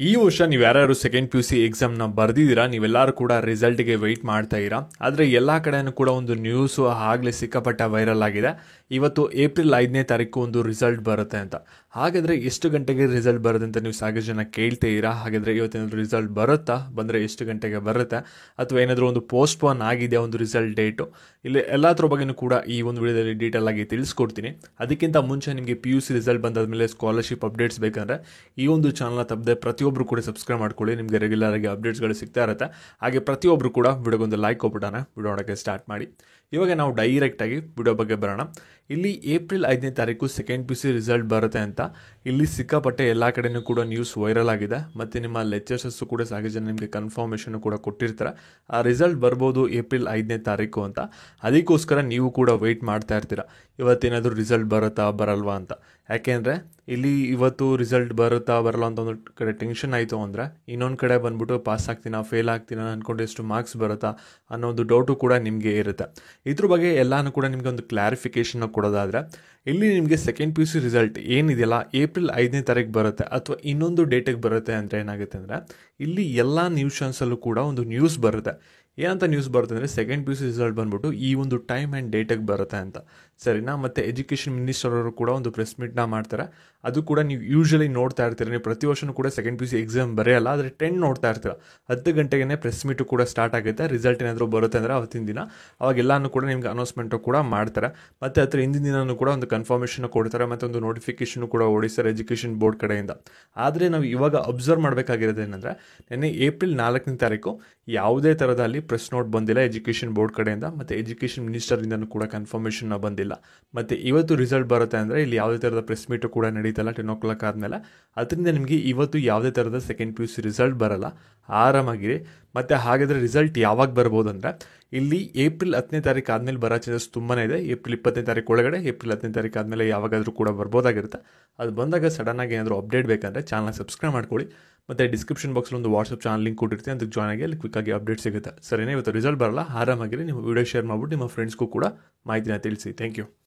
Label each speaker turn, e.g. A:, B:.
A: ಈ ವರ್ಷ ನೀವು ಯಾರ್ಯಾರು ಸೆಕೆಂಡ್ ಪಿ ಯು ಸಿ ಎಕ್ಸಾಮ್ನ ಬರ್ದಿದ್ದೀರಾ ನೀವೆಲ್ಲರೂ ಕೂಡ ರಿಸಲ್ಟ್ಗೆ ವೆಯ್ಟ್ ಮಾಡ್ತಾ ಇರಾ. ಆದರೆ ಎಲ್ಲ ಕಡೆನೂ ಕೂಡ ಒಂದು ನ್ಯೂಸು ಆಗಲೇ ಸಿಕ್ಕಾಪಟ್ಟ ವೈರಲ್ ಆಗಿದೆ. ಇವತ್ತು ಏಪ್ರಿಲ್ 5ನೇ ತಾರೀಕು ಒಂದು ರಿಸಲ್ಟ್ ಬರುತ್ತೆ ಅಂತ. ಹಾಗಾದರೆ ಎಷ್ಟು ಗಂಟೆಗೆ ರಿಸಲ್ಟ್ ಬರುತ್ತೆ ಅಂತ ನೀವು ಸಾಕಷ್ಟು ಜನ ಕೇಳ್ತಾ ಇರಾ. ಹಾಗಾದರೆ ಇವತ್ತೇನಾದರೂ ರಿಸಲ್ಟ್ ಬರುತ್ತಾ, ಬಂದರೆ ಎಷ್ಟು ಗಂಟೆಗೆ ಬರುತ್ತೆ, ಅಥವಾ ಏನಾದರೂ ಒಂದು ಪೋಸ್ಟ್ಪೋನ್ ಆಗಿದೆಯಾ ಒಂದು ರಿಸಲ್ಟ್ ಡೇಟು, ಇಲ್ಲಿ ಎಲ್ಲದ್ರ ಬಗ್ಗೆಯೂ ಕೂಡ ಈ ಒಂದು ವಿಡಿಯೋದಲ್ಲಿ ಡೀಟೇಲ್ ಆಗಿ ತಿಳಿಸ್ಕೊಡ್ತೀನಿ. ಅದಕ್ಕಿಂತ ಮುಂಚೆ ನಿಮಗೆ ಪಿ ಯು ಸಿ ರಿಸಲ್ಟ್ ಬಂದಾದಮೇಲೆ ಸ್ಕಾಲರ್ಶಿಪ್ ಅಪ್ಡೇಟ್ಸ್ ಬೇಕಂದರೆ ಈ ಒಂದು ಚಾನಲ್ನ ತಪ್ಪದೆ ಪ್ರತಿಯೊಬ್ಬರು ಕೂಡ ಸಬ್ಸ್ಕ್ರೈಬ್ ಮಾಡ್ಕೊಳ್ಳಿ. ನಿಮಗೆ ರೆಗ್ಯುಲರ್ ಆಗಿ ಅಪ್ಡೇಟ್ಸ್ಗಳು ಸಿಗ್ತಾ ಇರುತ್ತೆ. ಹಾಗೆ ಪ್ರತಿಯೊಬ್ಬರು ಕೂಡ ವಿಡಿಯೋಗೊಂದು ಲೈಕ್ ಕೊಟ್ಬಿಟ್ಟಾನೆ ವಿಡಿಯೋ ನೋಡೋಕ್ಕೆ ಸ್ಟಾರ್ಟ್ ಮಾಡಿ. ಇವಾಗ ನಾವು ಡೈರೆಕ್ಟಾಗಿ ವಿಡಿಯೋ ಬಗ್ಗೆ ಬರೋಣ. ಇಲ್ಲಿ ಏಪ್ರಿಲ್ 5ನೇ ತಾರೀಕು second P U C result ಬರುತ್ತೆ ಅಂತ ಇಲ್ಲಿ ಸಿಕ್ಕಾಪಟ್ಟೆ ಎಲ್ಲ ಕಡೆಯೂ ಕೂಡ ನ್ಯೂಸ್ ವೈರಲ್ ಆಗಿದೆ. ಮತ್ತು ನಿಮ್ಮ ಲೆಕ್ಚರ್ಸಸ್ಸು ಕೂಡ ಸಾಕಷ್ಟು ಜನ ನಿಮಗೆ ಕನ್ಫರ್ಮೇಷನ್ ಕೂಡ ಕೊಟ್ಟಿರ್ತಾರೆ. ಆ ರಿಸಲ್ಟ್ ಬರ್ಬೋದು ಏಪ್ರಿಲ್ 5ನೇ ತಾರೀಕು ಅಂತ. ಅದಕ್ಕೋಸ್ಕರ ನೀವು ಕೂಡ ವೆಯ್ಟ್ ಮಾಡ್ತಾ ಇರ್ತೀರ ಇವತ್ತೇನಾದರೂ ರಿಸಲ್ಟ್ ಬರುತ್ತಾ ಬರಲ್ವಾ ಅಂತ. ಯಾಕೆಂದರೆ ಇಲ್ಲಿ ಇವತ್ತು ರಿಸಲ್ಟ್ ಬರುತ್ತಾ ಬರಲ್ಲ ಅಂತ ಒಂದು ಕಡೆ ಟೆನ್ಷನ್ ಆಯಿತು ಅಂದರೆ ಇನ್ನೊಂದು ಕಡೆ ಬಂದ್ಬಿಟ್ಟು ಪಾಸ್ ಆಗ್ತೀನಾ ಫೇಲ್ ಆಗ್ತೀನಾ ಅಂದ್ಕೊಂಡು ಎಷ್ಟು ಮಾರ್ಕ್ಸ್ ಬರುತ್ತಾ ಅನ್ನೋ ಒಂದು ಡೌಟು ಕೂಡ ನಿಮಗೆ ಇರುತ್ತೆ. ಇದ್ರ ಬಗ್ಗೆ ಎಲ್ಲನೂ ಕೂಡ ನಿಮಗೆ ಒಂದು ಕ್ಲಾರಿಫಿಕೇಷನ್ ಕೊಡೋದಾದರೆ ಇಲ್ಲಿ ನಿಮಗೆ second P U C result ಏನಿದೆಯಲ್ಲ ಏಪ್ರಿಲ್ 5ನೇ ತಾರೀಕು ಬರುತ್ತೆ ಅಥವಾ ಇನ್ನೊಂದು ಡೇಟಿಗೆ ಬರುತ್ತೆ ಅಂದರೆ ಏನಾಗುತ್ತೆ ಅಂದರೆ ಇಲ್ಲಿ ಎಲ್ಲ ನ್ಯೂಸ್ ಚಾನ್ಸಲ್ಲೂ ಕೂಡ ಒಂದು ನ್ಯೂಸ್ ಬರುತ್ತೆ. ಏನಂತ ನ್ಯೂಸ್ ಬರುತ್ತೆ ಅಂದರೆ second P U C result ಬಂದ್ಬಿಟ್ಟು ಈ ಒಂದು ಟೈಮ್ ಆ್ಯಂಡ್ ಡೇಟಿಗೆ ಬರುತ್ತೆ ಅಂತ, ಸರಿನಾ. ಮತ್ತು ಎಜುಕೇಷನ್ ಮಿನಿಸ್ಟರ್ ಅವರು ಕೂಡ ಒಂದು ಪ್ರೆಸ್ ಮೀಟ್ನ ಮಾಡ್ತಾರೆ. ಅದು ಕೂಡ ನೀವು ಯೂಶ್ವಲಿ ನೋಡ್ತಾ ಇರ್ತೀರ. ನೀವು ಪ್ರತಿ ವರ್ಷವೂ ಕೂಡ second P U C exam ಬರೆಯಲ್ಲ, ಆದರೆ 10 ನೋಡ್ತಾ ಇರ್ತೀರ. 10 ಗಂಟೆಗೆ ಪ್ರೆಸ್ ಮೀಟು ಕೂಡ ಸ್ಟಾರ್ಟ್ ಆಗುತ್ತೆ. ರಿಸಲ್ಟ್ ಏನಾದರೂ ಬರುತ್ತೆ ಅಂದರೆ ಅವತ್ತಿನ ದಿನ ಅವಾಗೆಲ್ಲನೂ ಕೂಡ ನಿಮ್ಗೆ ಅನೌನ್ಸ್ಮೆಂಟು ಕೂಡ ಮಾಡ್ತಾರೆ. ಮತ್ತು ಅದರ ಹಿಂದಿನ ದಿನವೂ ಕೂಡ ಒಂದು ಕನ್ಫರ್ಮೇಷನ್ ಕೊಡ್ತಾರೆ ಮತ್ತು ಒಂದು ನೋಟಿಫಿಕೇಷನ್ ಕೂಡ ಓಡಿಸ್ತಾರೆ ಎಜುಕೇಷನ್ ಬೋರ್ಡ್ ಕಡೆಯಿಂದ. ಆದರೆ ನಾವು ಇವಾಗ ಅಬ್ಸರ್ವ್ ಮಾಡಬೇಕಾಗಿರೋದು ಏನಂದರೆ ನಿನ್ನೆ ಏಪ್ರಿಲ್ 4ನೇ ತಾರೀಕು ಯಾವುದೇ ಥರದಲ್ಲಿ ಪ್ರೆಸ್ ನೋಟ್ ಬಂದಿಲ್ಲ ಎಜುಕೇಷನ್ ಬೋರ್ಡ್ ಕಡೆಯಿಂದ, ಮತ್ತು ಎಜುಕೇಷನ್ ಮಿನಿಸ್ಟರಿಂದನೂ ಕೂಡ ಕನ್ಫರ್ಮೇಷನ್ ಬಂದಿಲ್ಲ. ಮತ್ತು ಇವತ್ತು ರಿಸಲ್ಟ್ ಬರುತ್ತೆ ಅಂದರೆ ಇಲ್ಲಿ ಯಾವುದೇ ಥರದ ಪ್ರೆಸ್ ಮೀಟು ಕೂಡ ನಡೀತಲ್ಲ 10 o'clock ಆದಮೇಲೆ. ಅದರಿಂದ ನಿಮಗೆ ಇವತ್ತು ಯಾವುದೇ ಥರದ second P U C result ಬರಲ್ಲ, ಆರಾಮಾಗಿರಿ. ಮತ್ತು ಹಾಗಾದರೆ ರಿಸಲ್ಟ್ ಯಾವಾಗ ಬರ್ಬೋದು ಅಂದರೆ ಇಲ್ಲಿ ಏಪ್ರಿಲ್ 10ನೇ ತಾರೀಕು ಆದಮೇಲೆ ಬರೋ ಚಾನ್ಸಸ್ ತುಂಬಾ ಇದೆ. ಏಪ್ರಿಲ್ 20ನೇ ತಾರೀಕು ಒಳಗಡೆ ಏಪ್ರಿಲ್ 10ನೇ ತಾರೀಕು ಆದಮೇಲೆ ಯಾವಾಗಾದರೂ ಕೂಡ ಬರ್ಬೋದಾಗಿರುತ್ತೆ. ಅದು ಬಂದಾಗ ಸಡನ್ನಾಗಿ ಏನಾದರೂ ಅಪ್ಡೇಟ್ ಬೇಕಂದರೆ ಚಾನಲ್ನ ಸಬ್ಸ್ಕ್ರೈಬ್ ಮಾಡ್ಕೊಳ್ಳಿ. ಮತ್ತು ಡಿಸ್ಕ್ರಿಪ್ಷನ್ ಬಾಕ್ಸಲ್ಲಿ ಒಂದು ವಾಟ್ಸಪ್ ಚಾನಲ್ ಲಿಂಕ್ ಕೊಟ್ಟಿರ್ತೀನಿ, ಅದಕ್ಕೆ ಜಾಯ್ನ್ ಆಗಿ ಅಲ್ಲಿ ಕ್ವಿಕ್ಕಾಗಿ ಅಪ್ಡೇಟ್ ಸಿಗುತ್ತೆ. ಸರಿನಾ, ಇವತ್ತು ರಿಸಲ್ಟ್ ಬರಲ್ಲ, ಆರಾಮಾಗಿರಿ. ನೀವು ವಿಡಿಯೋ ಶೇರ್ ಮಾಡಿಬಿಟ್ಟು ನಿಮ್ಮ ಫ್ರೆಂಡ್ಸ್ಗೂ ಕೂಡ ಮಾಹಿತಿನ ತಿಳಿಸಿ. Thank you.